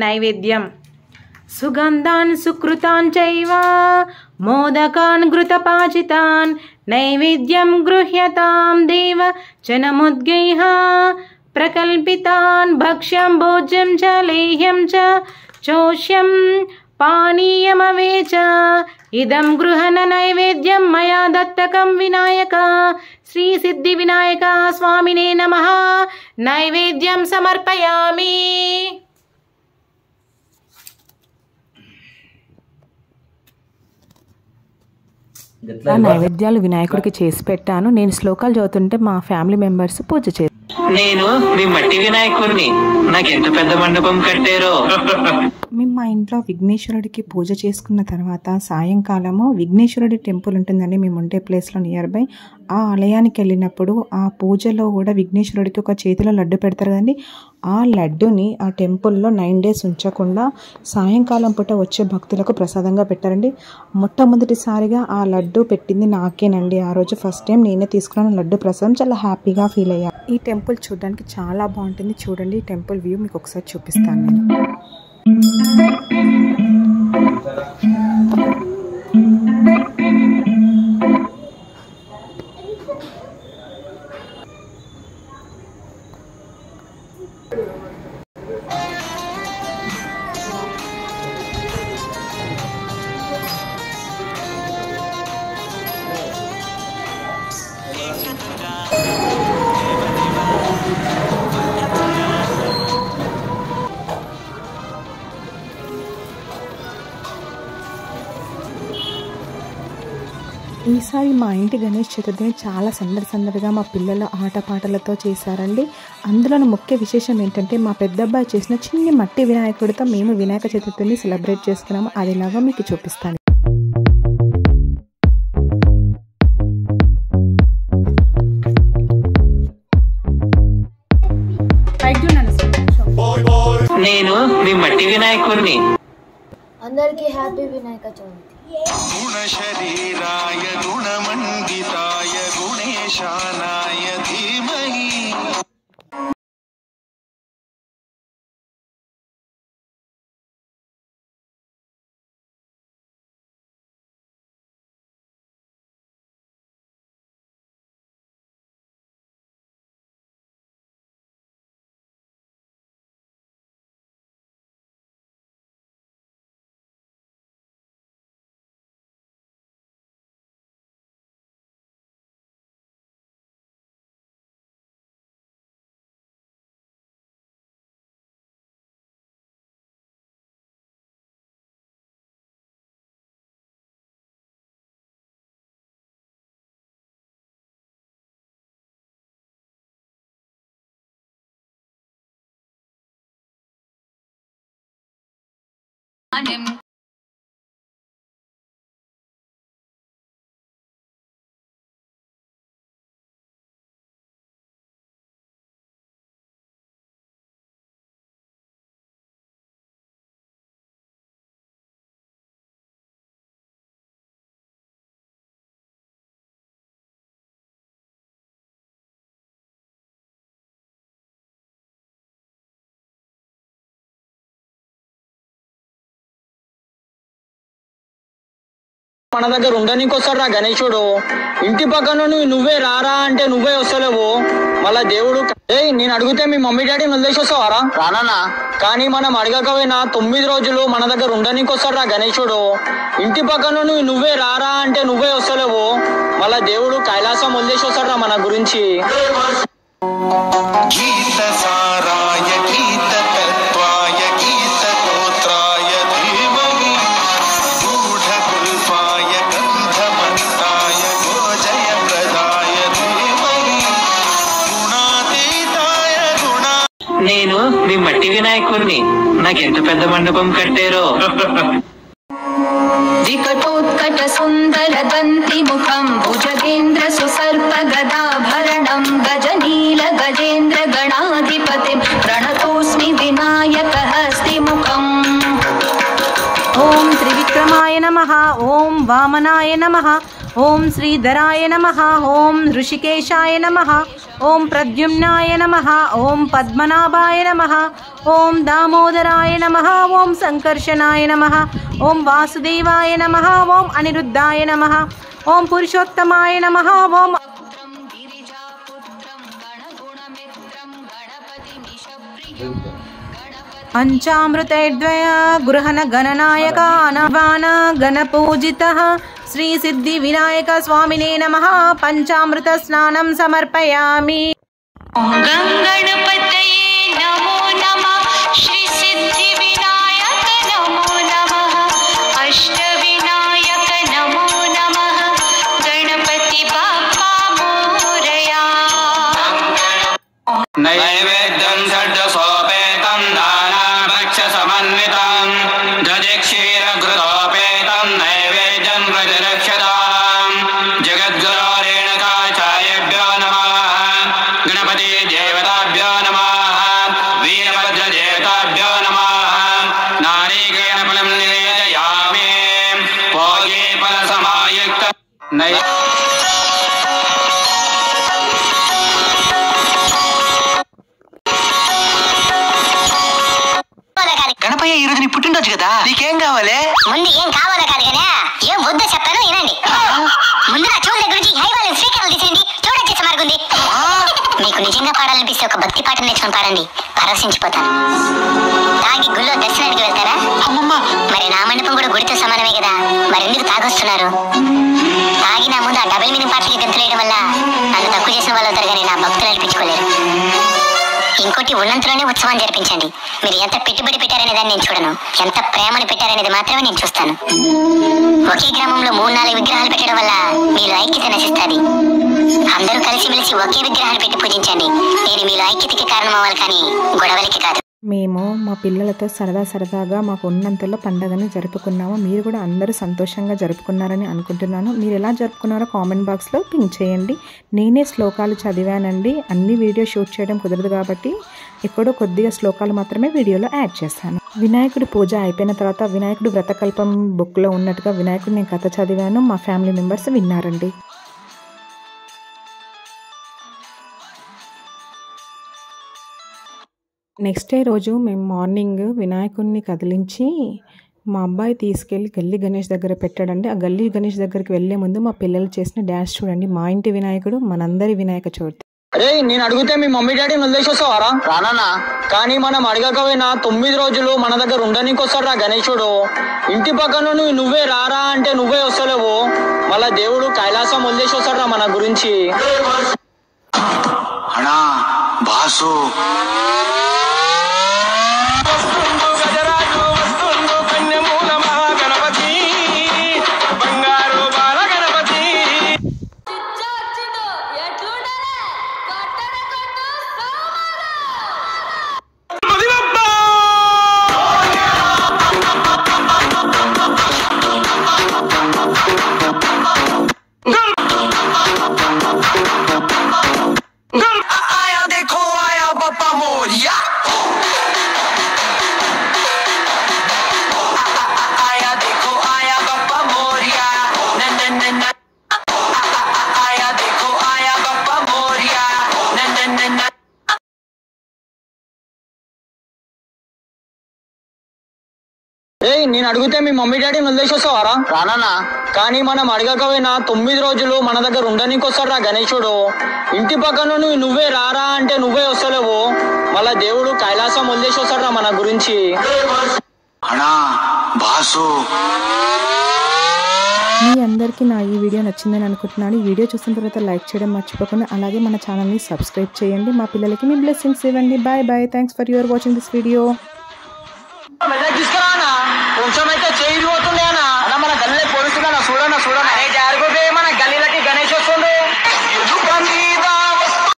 నైవేద్యం సుగంధాన్ సుకృతాన్ చైవ మోదకాన్ ఘృతపాచితాన్ నైవేద్యం గృహ్యతాం దేవ జనముద్గైః ప్రకల్పితాన్ భక్ష్యం భోజ్యం చ లేహ్యం చ చోష్యం పానీయమవేచ ఇదం గృహణ నైవేద్యం మయా దత్తకం వినాయక శ్రీ సిద్ధి వినాయక స్వామినే నమః నైవేద్యం సమర్పయామి. ఆ నైవేద్యాలు వినాయకుడికి చేసి పెట్టాను. నేను శ్లోకాలు చదువుతుంటే మా ఫ్యామిలీ మెంబర్స్ పూజ చేశారు. నేను మీ మట్టి వినాయకుడిని, నాకు ఎంత పెద్ద మండపం కట్టారో. మేము మా ఇంట్లో విఘ్నేశ్వరుడికి పూజ చేసుకున్న తర్వాత సాయంకాలము విఘ్నేశ్వరుడి టెంపుల్ ఉంటుందండి మేము ఉండే ప్లేస్లో నియర్ బై. ఆ ఆలయానికి వెళ్ళినప్పుడు ఆ పూజలో కూడా విఘ్నేశ్వరుడికి ఒక చేతిలో లడ్డు పెడతారు కదండి. ఆ లడ్డుని ఆ టెంపుల్లో 9 days ఉంచకుండా సాయంకాలం పూట వచ్చే భక్తులకు ప్రసాదంగా పెట్టారండి. మొట్టమొదటిసారిగా ఆ లడ్డు పెట్టింది నాకేనండి. ఆ రోజు ఫస్ట్ టైం నేనే తీసుకున్నాను లడ్డు ప్రసాదం. చాలా హ్యాపీగా ఫీల్ అయ్యా. ఈ టెంపుల్ చూడడానికి చాలా బాగుంటుంది. చూడండి టెంపుల్ వ్యూ మీకు ఒకసారి చూపిస్తాను నేను. ఈసారి మా ఇంటి గణేష్ చతుర్థిని చాలా సందడిగా మా పిల్లల ఆటపాటలతో చేశారండి. అందులో ముఖ్య విశేషం ఏంటంటే మా పెద్దబ్బాయి చేసిన చిన్ని మట్టి వినాయకుడితో మేము వినాయక చతుర్థిని సెలబ్రేట్ చేసుకున్నాము. అది ఎలాగో మీకు చూపిస్తాను. నేను మీ మట్టి వినాయకుడిని. అందరికీ హ్యాపీ వినాయక చవితి. గుణ శరీరాయ గుణమండితాయ గుణేశానాయ ధీమహి. మన దగ్గర ఉండడానికి వస్తాడు రా గణేశుడు. ఇంటి పక్కన నువ్వే రారా అంటే నువ్వే వస్తలేవు. మళ్ళా దేవుడు నేను అడిగితే మీ మమ్మీ డాడీని వదిలేసి వస్తావారా? రానా. కానీ మనం అడగకపోయినా 9 రోజులు మన దగ్గర ఉండడానికి వస్తాడు రా గణేశుడు. ఇంటి పక్కన నువ్వే రారా అంటే నువ్వే వస్తలేవు. మళ్ళా దేవుడు కైలాసం వదిలేసి వస్తాడు రా మన గురించి. గీత సారాయ గీత తత్వాయ గీత గోత్రాయ ధీమహి. గూఢ కుల్పాయ గంధమంతాయ గోజయ ప్రదాయ ధీమహి. గుణాతీతాయ గుణ. నేను మీ మట్టి వినాయకుడిని, నాకు ఎంత పెద్ద మండపం కట్టారో. వికటోత్కట సుందర దంతి ముఖం భుజగేంద్ర సుసర్ప గదాభరణం గజనీల గజేంద్ర గణాధిపతి ప్రణతోస్మి వినాయక హస్తి ముఖం. ఓం త్రివిక్రమాయ నమః. ఓం వామనాయ నమః. ఓం శ్రీధరాయ నమః. ఓం ఋషికేశాయ నమః. ఓం ప్రద్యుమ్నాయ నమః ఓం పద్మనాభాయ నమః ఓం దామోదరాయ నమః ఓం సంకర్షణాయ నమః ఓం వాసుదేవాయ నమః ఓం అనిరుద్ధాయ నమః ఓం పురుషోత్తమాయ నమః ఓం పంచామృతైర్ద్వయ గృహణ గణనాయక అనవాన గణపూజితః శ్రీ సిద్ధి వినాయక స్వామినే నమః పంచామృత స్నానం సమర్పయామి. గంగణపతయే నమో నమః శ్రీ సిద్ధి వినాయక నమో నమః అష్ట వినాయక నమో నమః గణపతి బాప్పా మోరయా. నైవేద్యం షడ్జసోపేతం దానాభక్ష సమన్వితం దధిక్షీరఘృతోపేతం నైవేద్యం ప్రతిరక్షతాం. జగద్గురోరేణుకాచార్యభ్యో నమః గణపతి దేవతాభ్యో నమః వీరభద్రదేవతాభ్యో నమః. నారీకేణ నివేదయామి భోగే ఫలసమాయుక్త గణపయ్య ఈ రోజు నీ పుట్టినరోజు కదా, నీకేం కావాలి? ముందు ఏం కావాలో కాదు కానీ ఏం వద్దో చెప్తాను వినండి. ముందు నా చెవుల దగ్గర నుంచి హైవాల్ స్పీకర్లు తీసేయండి. చూడొచ్చేసి మార్గుంది. మీకు నిజంగా పాడాలనిపిస్తే ఒక భక్తి పాట నేర్చుకుని పాడండి, పరవశించిపోతాను. తాగి గుళ్ళో దర్శనానికి వెళ్తారా? మరి నా మండపం కూడా గుడితో సమానమే కదా, మరి ఎందుకు తాగొస్తున్నారు? తాగి నా ముందు ఆ డబుల్ మీనింగ్ పాటలకి గంతులేయడం వల్ల నన్ను తక్కువ చేసిన వాళ్ళు అవుతారు కానీ నా భక్తులు అనిపించుకోలేరు. ఇంకోటి ఉన్నంతలోనే ఉత్సవం జరిపించండి. మీరు ఎంత పెట్టుబడి పెట్టారనే దాన్ని నేను చూడను, ఎంత ప్రేమను పెట్టారనేది మాత్రమే నేను చూస్తాను. ఒకే గ్రామంలో 3-4 విగ్రహాలు పెట్టడం వల్ల మీలో ఐక్యత నశిస్తుంది. అందరూ కలిసిమెలిసి ఒకే విగ్రహాలు పెట్టి పూజించండి. నేను మీలో ఐక్యతకి కారణం అవ్వాలి కానీ గొడవలకి కాదు. మేము మా పిల్లలతో సరదాగా మాకు ఉన్నంతలో పండగని జరుపుకున్నాము. మీరు కూడా అందరూ సంతోషంగా జరుపుకున్నారని అనుకుంటున్నాను. మీరు ఎలా జరుపుకున్నారో కామెంట్ బాక్స్లో పింక్ చేయండి. నేనే శ్లోకాలు చదివానండి, అన్ని వీడియో షూట్ చేయడం కుదరదు కాబట్టి ఎక్కడో కొద్దిగా శ్లోకాలు మాత్రమే వీడియోలో యాడ్ చేస్తాను. వినాయకుడి పూజ అయిపోయిన తర్వాత వినాయకుడు వ్రతకల్పం బుక్లో ఉన్నట్టుగా వినాయకుడు నేను కథ చదివాను. మా ఫ్యామిలీ మెంబర్స్ విన్నారండి. నెక్స్ట్ డే రోజు మేము మార్నింగ్ వినాయకుడిని కదిలించి మా అబ్బాయి తీసుకెళ్ళి గల్లీ గణేష్ దగ్గర పెట్టాడండి. ఆ గల్లీ గణేష్ దగ్గరికి వెళ్లే ముందు మా పిల్లలు చేసిన డాన్స్ చూడండి. మా ఇంటి వినాయకుడు మనందరి వినాయక చవితి. అరే నేను అడిగితే మీ మమ్మీ డాడీని వదిలేసొస్తావారా? రానా? కానీ మనం అడగకపోయినా 9 రోజులు మన దగ్గర ఉండడానికి వస్తారా గణేశుడు. ఇంటి పక్కన నువ్వే రారా అంటే నువ్వే వస్తలేవు, మళ్ళా దేవుడు కైలాసం వదిలేసి వస్తారా మన గురించి. అన్నా బాసు నేను అడిగితే మీ మమ్మీ డాడీని వదిలేసొస్తావారా? రానా? కానీ మనం అడగకపోయినా 9 రోజులు మన దగ్గర ఉండడానికి వస్తారా గణేశుడు. ఇంటి పక్కన నువ్వే రారా అంటే నువ్వే వస్తలేవు, మళ్ళా దేవుడు కైలాసం వదిలేసి వస్తారా మన గురించి. అన్నా బాసు మీ అందరికీ నా ఈ వీడియో నచ్చిందని అనుకుంటున్నాను. ఈ వీడియో చూసిన తర్వాత లైక్ చేయడం మర్చిపోకుండా అలాగే మన ఛానల్ని సబ్స్క్రైబ్ చేయండి. మా పిల్లలకి మీ బ్లెస్సింగ్స్ ఇవ్వండి. Bye bye. Thanks for your watching this video.